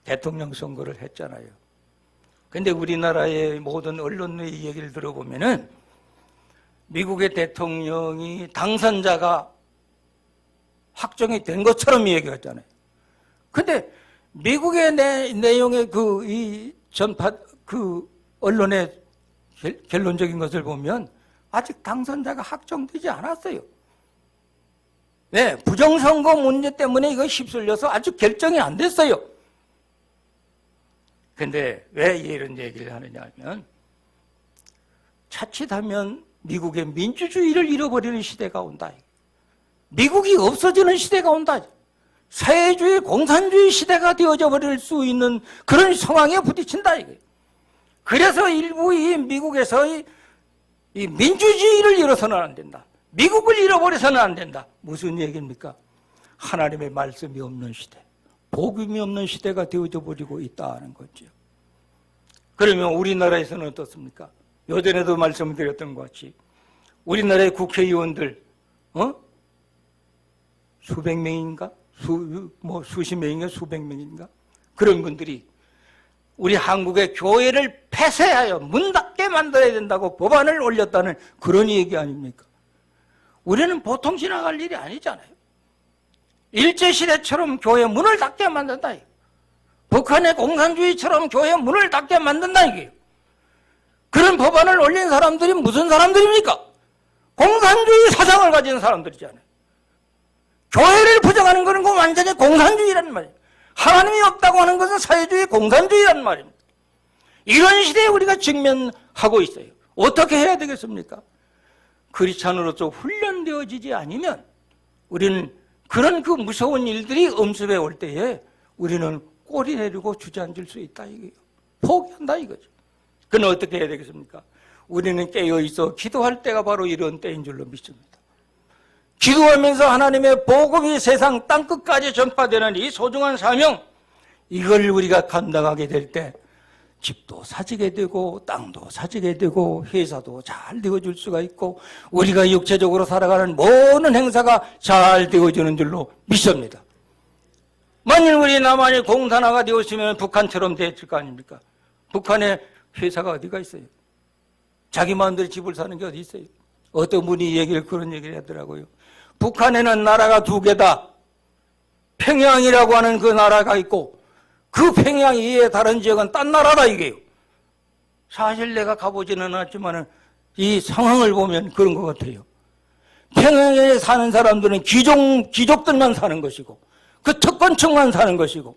대통령 선거를 했잖아요. 근데 우리나라의 모든 언론의 얘기를 들어보면은 미국의 대통령이 당선자가 확정이 된 것처럼 얘기했잖아요. 근데 미국의 내용의 언론의 결론적인 것을 보면 아직 당선자가 확정되지 않았어요. 네, 부정선거 문제 때문에 이거 휩쓸려서 아직 결정이 안 됐어요. 근데 왜 이런 얘기를 하느냐 하면, 자칫하면 미국의 민주주의를 잃어버리는 시대가 온다. 미국이 없어지는 시대가 온다. 사회주의, 공산주의 시대가 되어져 버릴 수 있는 그런 상황에 부딪힌다. 그래서 일부 이 미국에서 이 민주주의를 잃어서는 안 된다. 미국을 잃어버려서는 안 된다. 무슨 얘기입니까? 하나님의 말씀이 없는 시대, 복음이 없는 시대가 되어져 버리고 있다는 거죠. 그러면 우리나라에서는 어떻습니까? 요전에도 말씀드렸던 것 같이 우리나라의 국회의원들 수백 명인가? 수십 명인가? 수백 명인가? 그런 분들이 우리 한국의 교회를 폐쇄하여 문 닫게 만들어야 된다고 법안을 올렸다는 그런 얘기 아닙니까? 우리는 보통 지나갈 일이 아니잖아요. 일제시대처럼 교회 문을 닫게 만든다. 북한의 공산주의처럼 교회 문을 닫게 만든다 이게요. 그런 법안을 올린 사람들이 무슨 사람들입니까? 공산주의 사상을 가진 사람들이잖아요. 교회를 부정하는 것은 완전히 공산주의라는 말이에요. 하나님이 없다고 하는 것은 사회주의 공산주의라는 말입니다. 이런 시대에 우리가 직면하고 있어요. 어떻게 해야 되겠습니까? 크리스찬으로서 훈련되어지지 않으면 우리는 그런 그 무서운 일들이 엄습해 올 때에 우리는 꼬리 내리고 주저앉을 수 있다 이거예요. 포기한다 이거죠. 그건 어떻게 해야 되겠습니까? 우리는 깨어있어 기도할 때가 바로 이런 때인 줄로 믿습니다. 기도하면서 하나님의 복음이 세상 땅끝까지 전파되는 이 소중한 사명, 이걸 우리가 감당하게 될 때 집도 사지게 되고 땅도 사지게 되고 회사도 잘 되어줄 수가 있고 우리가 육체적으로 살아가는 모든 행사가 잘 되어지는 줄로 믿습니다. 만일 우리 남한이 공산화가 되었으면 북한처럼 됐을 거 아닙니까? 북한에 회사가 어디가 있어요? 자기 마음대로 집을 사는 게 어디 있어요? 어떤 분이 그런 얘기를 하더라고요. 북한에는 나라가 두 개다. 평양이라고 하는 그 나라가 있고 그 평양 이외의 다른 지역은 딴 나라다 이게요. 사실 내가 가보지는 않았지만 이 상황을 보면 그런 것 같아요. 평양에 사는 사람들은 귀족들만 사는 것이고 그 특권층만 사는 것이고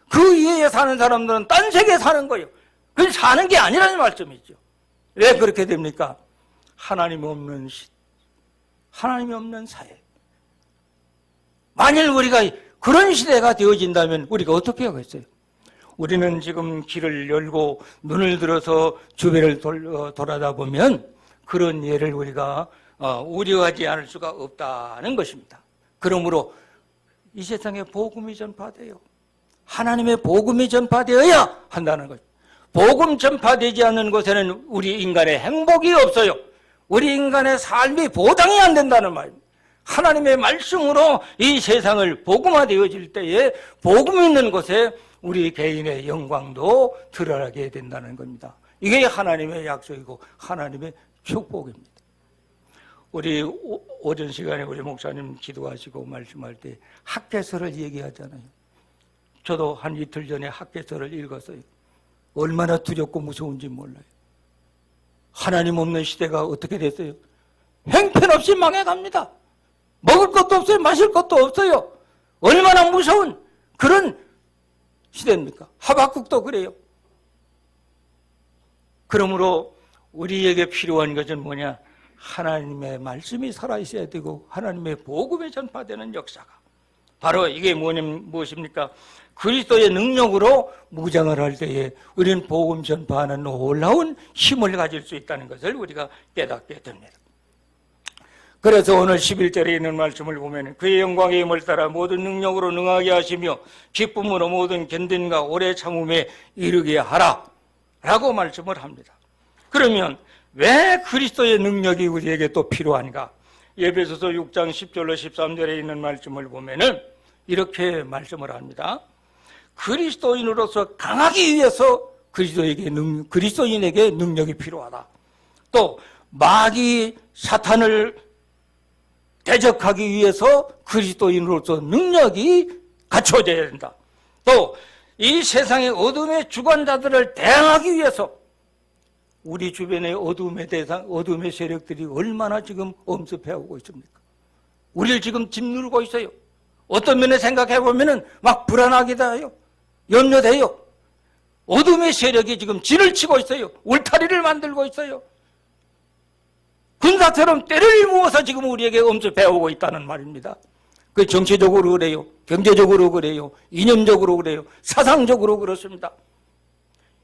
그 이외에 사는 사람들은 딴 세계에 사는 거예요. 그건 사는 게 아니라는 말씀이죠. 왜 그렇게 됩니까? 하나님이 없는 하나님이 없는 사회. 만일 우리가 그런 시대가 되어진다면 우리가 어떻게 하겠어요? 우리는 지금 길을 열고 눈을 들어서 주변을 돌아다보면 그런 예를 우리가 우려하지 않을 수가 없다는 것입니다. 그러므로 이 세상에 복음이 전파돼요. 하나님의 복음이 전파되어야 한다는 것. 복음 전파되지 않는 곳에는 우리 인간의 행복이 없어요. 우리 인간의 삶이 보장이 안 된다는 말입니다. 하나님의 말씀으로 이 세상을 복음화되어질 때에 복음 있는 곳에 우리 개인의 영광도 드러나게 된다는 겁니다. 이게 하나님의 약속이고 하나님의 축복입니다. 우리 오전 시간에 우리 목사님 기도하시고 말씀할 때 학개서를 얘기하잖아요. 저도 한 이틀 전에 학개서를 읽었어요. 얼마나 두렵고 무서운지 몰라요. 하나님 없는 시대가 어떻게 됐어요? 형편없이 망해갑니다. 먹을 것도 없어요. 마실 것도 없어요. 얼마나 무서운 그런 시대입니까? 하박국도 그래요. 그러므로 우리에게 필요한 것은 뭐냐? 하나님의 말씀이 살아있어야 되고 하나님의 복음이 전파되는 역사가 바로 이게 무엇입니까? 그리스도의 능력으로 무장을 할 때에 우리는 복음 전파하는 놀라운 힘을 가질 수 있다는 것을 우리가 깨닫게 됩니다. 그래서 오늘 11절에 있는 말씀을 보면 그의 영광의 힘을 따라 모든 능력으로 능하게 하시며 기쁨으로 모든 견딘과 오래 참음에 이르게 하라 라고 말씀을 합니다. 그러면 왜 그리스도의 능력이 우리에게 또 필요한가? 에베소서 6장 10절로 13절에 있는 말씀을 보면은 이렇게 말씀을 합니다. 그리스도인으로서 강하기 위해서 그리스도인에게 능력이 필요하다. 또 마귀 사탄을 대적하기 위해서 그리스도인으로서 능력이 갖춰져야 된다. 또 이 세상의 어둠의 주관자들을 대항하기 위해서 우리 주변의 어둠의 세력들이 얼마나 지금 엄습해오고 있습니까? 우리를 지금 짓누르고 있어요. 어떤 면에 생각해 보면은 막 불안하기도 해요. 염려돼요. 어둠의 세력이 지금 진을 치고 있어요. 울타리를 만들고 있어요. 군사처럼 때를 모아서 지금 우리에게 엄습해오고 있다는 말입니다. 그 정치적으로 그래요. 경제적으로 그래요. 이념적으로 그래요. 사상적으로 그렇습니다.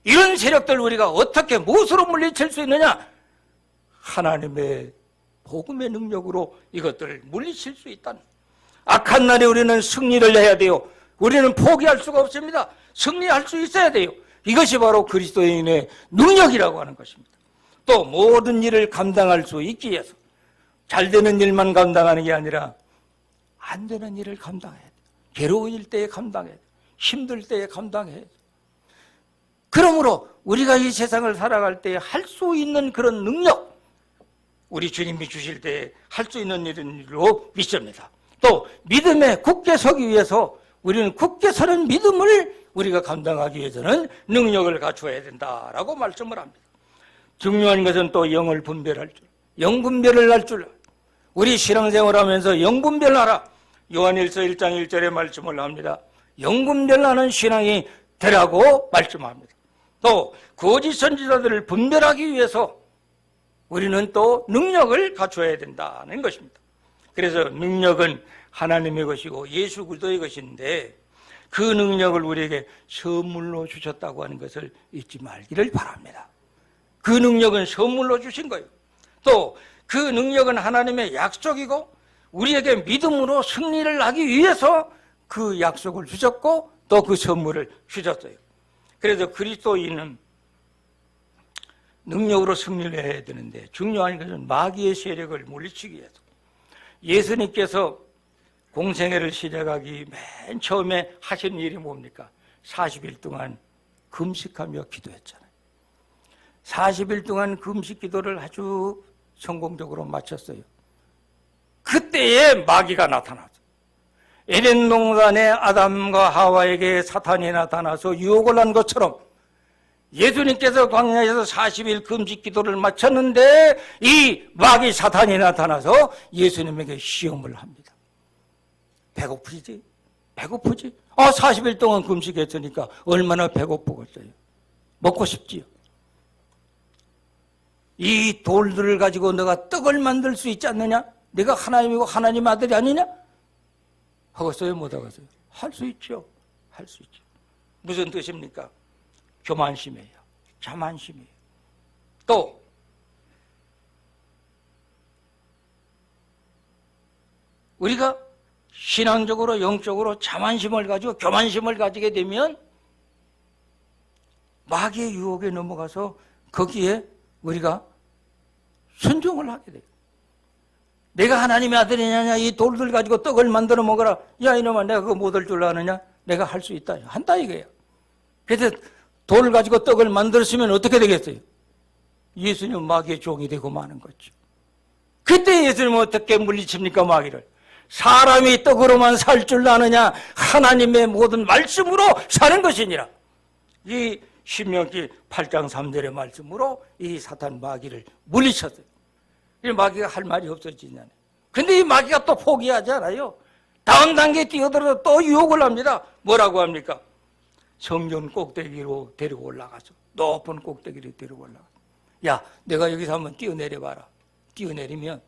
이런 세력들 우리가 어떻게 무엇으로 물리칠 수 있느냐? 하나님의 복음의 능력으로 이것들을 물리칠 수 있다는. 악한 날에 우리는 승리를 해야 돼요. 우리는 포기할 수가 없습니다. 승리할 수 있어야 돼요. 이것이 바로 그리스도인의 능력이라고 하는 것입니다. 또 모든 일을 감당할 수 있기 위해서 잘 되는 일만 감당하는 게 아니라 안 되는 일을 감당해야 돼요. 괴로운 때에 감당해야 돼요. 힘들 때에 감당해야 돼요. 그러므로 우리가 이 세상을 살아갈 때 할 수 있는 그런 능력, 우리 주님이 주실 때 할 수 있는 일로 믿습니다. 또 믿음에 굳게 서기 위해서 우리는 굳게 서는 믿음을 우리가 감당하기 위해서는 능력을 갖춰야 된다라고 말씀을 합니다. 중요한 것은 또 영을 분별할 줄, 영 분별을 할 줄. 우리 신앙생활하면서 영 분별하라. 요한일서 1장 1절에 말씀을 합니다. 영 분별하는 신앙이 되라고 말씀합니다. 또 거짓 선지자들을 분별하기 위해서 우리는 또 능력을 갖춰야 된다는 것입니다. 그래서 능력은 하나님의 것이고 예수 그리스도의 것인데 그 능력을 우리에게 선물로 주셨다고 하는 것을 잊지 말기를 바랍니다. 그 능력은 선물로 주신 거예요. 또 그 능력은 하나님의 약속이고 우리에게 믿음으로 승리를 하기 위해서 그 약속을 주셨고 또 그 선물을 주셨어요. 그래서 그리스도인은 능력으로 승리를 해야 되는데 중요한 것은 마귀의 세력을 물리치기 위해서 예수님께서 공생애를 시작하기 맨 처음에 하신 일이 뭡니까? 40일 동안 금식하며 기도했잖아요. 40일 동안 금식 기도를 아주 성공적으로 마쳤어요. 그때에 마귀가 나타났어요. 에덴 동산에 아담과 하와에게 사탄이 나타나서 유혹을 한 것처럼 예수님께서 광야에서 40일 금식 기도를 마쳤는데 이 마귀 사탄이 나타나서 예수님에게 시험을 합니다. 배고프지? 배고프지? 40일 동안 금식했으니까 얼마나 배고프겠어요. 먹고 싶지요. 이 돌들을 가지고 너가 떡을 만들 수 있지 않느냐? 네가 하나님이고 하나님 아들이 아니냐? 하겠어요? 못 하겠어요? 할 수 있죠. 할 수 있죠. 무슨 뜻입니까? 교만심이에요. 자만심이에요. 또 우리가 신앙적으로 영적으로 자만심을 가지고 교만심을 가지게 되면 마귀의 유혹에 넘어가서 거기에 우리가 순종을 하게 돼요. 내가 하나님의 아들이냐, 이 돌들 가지고 떡을 만들어 먹어라. 야, 이놈아, 내가 그거 못할 줄 아느냐? 내가 할 수 있다. 한다 이거예요. 그래서 돌을 가지고 떡을 만들었으면 어떻게 되겠어요? 예수님 마귀의 종이 되고 마는 거죠. 그때 예수님은 어떻게 물리칩니까, 마귀를? 사람이 떡으로만 살 줄 아느냐? 하나님의 모든 말씀으로 사는 것이니라. 이 신명기 8장 3절의 말씀으로 이 사탄 마귀를 물리쳤어요. 이 마귀가 할 말이 없어지잖아요. 근데 이 마귀가 또 포기하지 않아요. 다음 단계에 뛰어들어서 또 유혹을 합니다. 뭐라고 합니까? 성전 꼭대기로 데리고 올라가서, 높은 꼭대기로 데리고 올라가서, 야, 내가 여기서 한번 뛰어내려봐라. 뛰어내리면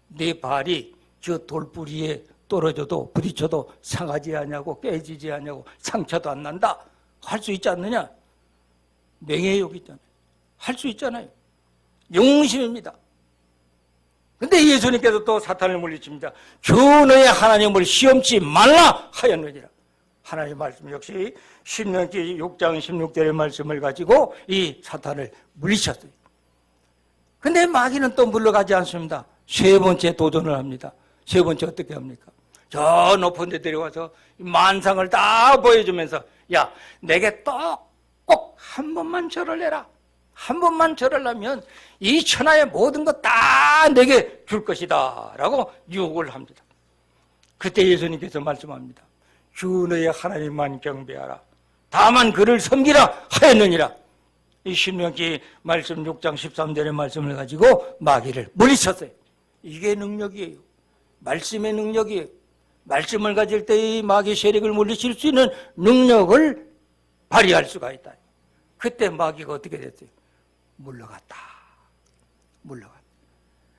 내 발이 저 돌뿌리에 떨어져도 부딪혀도 상하지 않냐고, 깨지지 않냐고, 상처도 안 난다. 할 수 있지 않느냐? 맹해욕 있잖아요. 할 수 있잖아요. 영웅심입니다. 근데 예수님께서 또 사탄을 물리칩니다. 주 너의 하나님을 시험치 말라 하였느니라. 하나님의 말씀 역시 신명기 6장 16절의 말씀을 가지고 이 사탄을 물리쳤어요. 근데 마귀는 또 물러가지 않습니다. 세 번째 도전을 합니다. 세 번째 어떻게 합니까? 저 높은 데 데려와서 만상을 다 보여주면서, 야, 내게 또 꼭 한 번만 절을 해라. 한 번만 절을 하면 이 천하의 모든 것 다 내게 줄 것이다 라고 유혹을 합니다. 그때 예수님께서 말씀합니다. 주 너의 하나님만 경배하라. 다만 그를 섬기라 하였느니라. 이 신명기 말씀 6장 13절의 말씀을 가지고 마귀를 물리쳤어요. 이게 능력이에요. 말씀의 능력이에요. 말씀을 가질 때 이 마귀 세력을 물리칠 수 있는 능력을 발휘할 수가 있다. 그때 마귀가 어떻게 됐어요? 물러갔다. 물러갔다.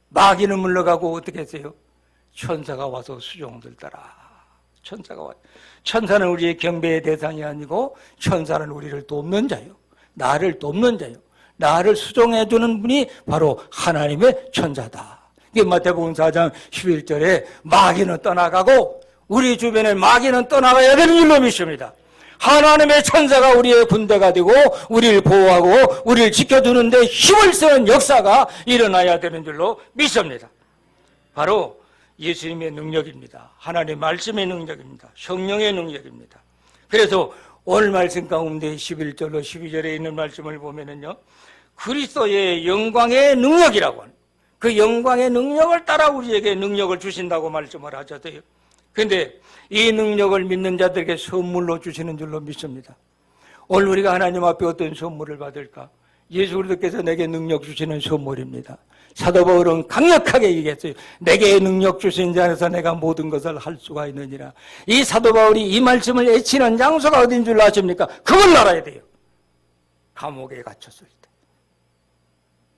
마귀는 물러가고 어떻게 했어요? 천사가 와서 수종들더라. 천사가 와. 천사는 우리의 경배의 대상이 아니고 천사는 우리를 돕는 자요. 나를 돕는 자요. 나를 수종해 주는 분이 바로 하나님의 천사다. 이게 마태복음 4장 11절에 마귀는 떠나가고 우리 주변에 마귀는 떠나가야 되는 줄로 믿습니다. 하나님의 천사가 우리의 군대가 되고 우리를 보호하고 우리를 지켜주는데 힘을 쓰는 역사가 일어나야 되는 줄로 믿습니다. 바로 예수님의 능력입니다. 하나님의 말씀의 능력입니다. 성령의 능력입니다. 그래서 오늘 말씀 가운데 11절로 12절에 있는 말씀을 보면은요, 그리스도의 영광의 능력이라고 하는, 그 영광의 능력을 따라 우리에게 능력을 주신다고 말씀을 하셨어요. 그런데 이 능력을 믿는 자들에게 선물로 주시는 줄로 믿습니다. 오늘 우리가 하나님 앞에 어떤 선물을 받을까? 예수 그리스도께서 내게 능력 주시는 선물입니다. 사도 바울은 강력하게 얘기했어요. 내게 능력 주신 자 안에서 내가 모든 것을 할 수가 있느니라. 이 사도 바울이 이 말씀을 외치는 장소가 어딘 줄 아십니까? 그걸 알아야 돼요. 감옥에 갇혔을 때,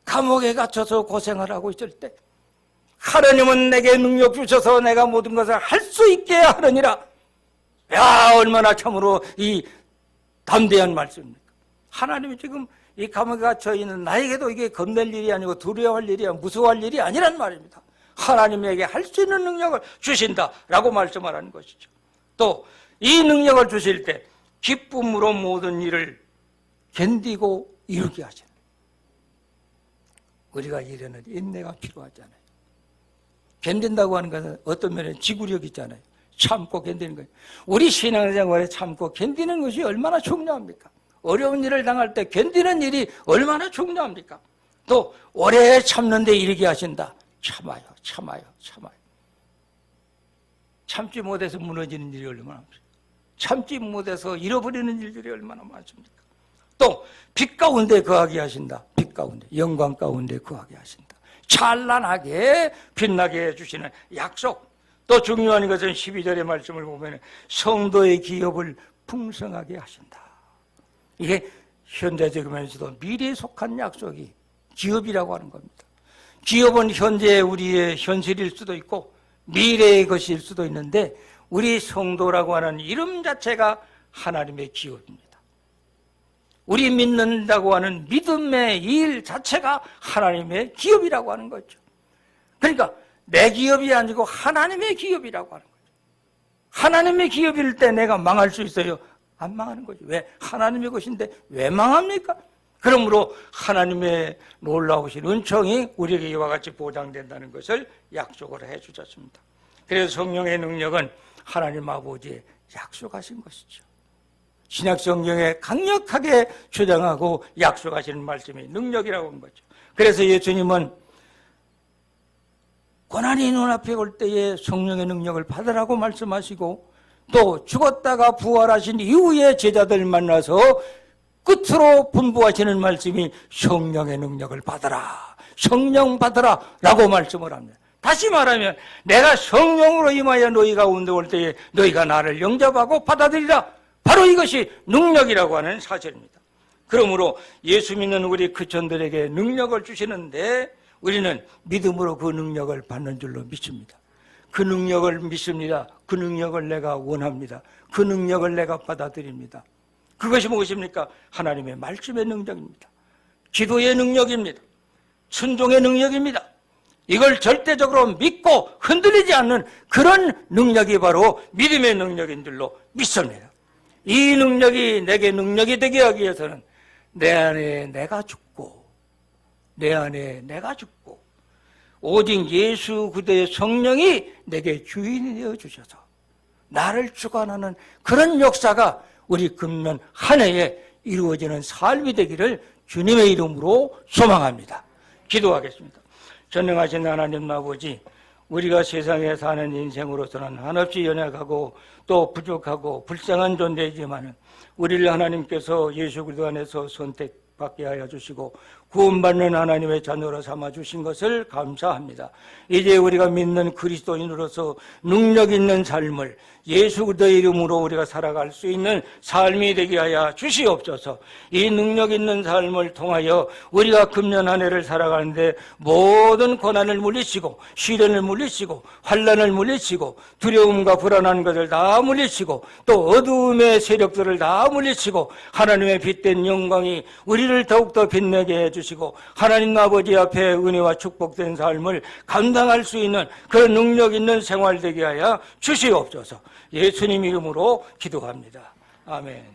감옥에 갇혀서 고생을 하고 있을 때, 하나님은 내게 능력 주셔서 내가 모든 것을 할 수 있게 하느니라. 야, 얼마나 참으로 이 담대한 말씀입니까? 하나님이 지금 이 감옥에 갇혀 있는 나에게도 이게 겁낼 일이 아니고 두려워할 일이 아니고 무서워할 일이 아니란 말입니다. 하나님에게 할 수 있는 능력을 주신다라고 말씀을 하는 것이죠. 또 이 능력을 주실 때 기쁨으로 모든 일을 견디고 이루게 하시는, 우리가 이래는 인내가 필요하잖아요. 견딘다고 하는 것은 어떤 면에 지구력 있잖아요. 참고 견디는 거예요. 우리 신앙생활에 참고 견디는 것이 얼마나 중요합니까? 어려운 일을 당할 때 견디는 일이 얼마나 중요합니까? 또 오래 참는 데 이르게 하신다. 참아요, 참아요, 참아요. 참지 못해서 무너지는 일이 얼마나 많습니까? 참지 못해서 잃어버리는 일들이 얼마나 많습니까? 또 빛 가운데 거하게 하신다. 빛 가운데, 영광 가운데 거하게 하신다. 찬란하게 빛나게 해주시는 약속. 또 중요한 것은 12절의 말씀을 보면 성도의 기업을 풍성하게 하신다. 이게 현재적이면서도 미래에 속한 약속이 기업이라고 하는 겁니다. 기업은 현재 우리의 현실일 수도 있고 미래의 것일 수도 있는데 우리 성도라고 하는 이름 자체가 하나님의 기업입니다. 우리 믿는다고 하는 믿음의 일 자체가 하나님의 기업이라고 하는 거죠. 그러니까 내 기업이 아니고 하나님의 기업이라고 하는 거죠. 하나님의 기업일 때 내가 망할 수 있어요? 안 망하는 거죠. 왜? 하나님의 것인데 왜 망합니까? 그러므로 하나님의 놀라우신 은총이 우리에게 이와 같이 보장된다는 것을 약속을 해 주셨습니다. 그래서 성령의 능력은 하나님 아버지의 약속하신 것이죠. 신약 성경에 강력하게 주장하고 약속하시는 말씀이 능력이라고 한 거죠. 그래서 예수님은 고난이 눈앞에 올 때에 성령의 능력을 받으라고 말씀하시고, 또 죽었다가 부활하신 이후에 제자들 만나서 끝으로 분부하시는 말씀이 성령의 능력을 받으라, 성령 받으라 라고 말씀을 합니다. 다시 말하면 내가 성령으로 임하여 너희 가운데 올 때에 너희가 나를 영접하고 받아들이라, 바로 이것이 능력이라고 하는 사실입니다. 그러므로 예수 믿는 우리 크리스천들에게 능력을 주시는데 우리는 믿음으로 그 능력을 받는 줄로 믿습니다. 그 능력을 믿습니다. 그 능력을 내가 원합니다. 그 능력을 내가 받아들입니다. 그것이 무엇입니까? 하나님의 말씀의 능력입니다. 기도의 능력입니다. 순종의 능력입니다. 이걸 절대적으로 믿고 흔들리지 않는 그런 능력이 바로 믿음의 능력인 줄로 믿습니다. 이 능력이 내게 능력이 되게 하기 위해서는 내 안에 내가 죽고, 내 안에 내가 죽고, 오직 예수 그리스도의 성령이 내게 주인이 되어 주셔서 나를 주관하는 그런 역사가 우리 금년 한 해에 이루어지는 삶이 되기를 주님의 이름으로 소망합니다. 기도하겠습니다. 전능하신 하나님 아버지, 우리가 세상에 사는 인생으로서는 한없이 연약하고 또 부족하고 불쌍한 존재이지만 우리를 하나님께서 예수 그리스도 안에서 선택받게 하여 주시고 구원받는 하나님의 자녀로 삼아 주신 것을 감사합니다. 이제 우리가 믿는 그리스도인으로서 능력 있는 삶을 예수 그리스도의 이름으로 우리가 살아갈 수 있는 삶이 되게 하여 주시옵소서. 이 능력 있는 삶을 통하여 우리가 금년 한 해를 살아가는데 모든 고난을 물리치고 시련을 물리치고 환난을 물리치고 두려움과 불안한 것을 다 물리치고 또 어두움의 세력들을 다 물리치고 하나님의 빛된 영광이 우리를 더욱더 빛내게 해주시고 하나님 아버지 앞에 은혜와 축복된 삶을 감당할 수 있는 그런 능력 있는 생활 되게 하여 주시옵소서. 예수님 이름으로 기도합니다. 아멘.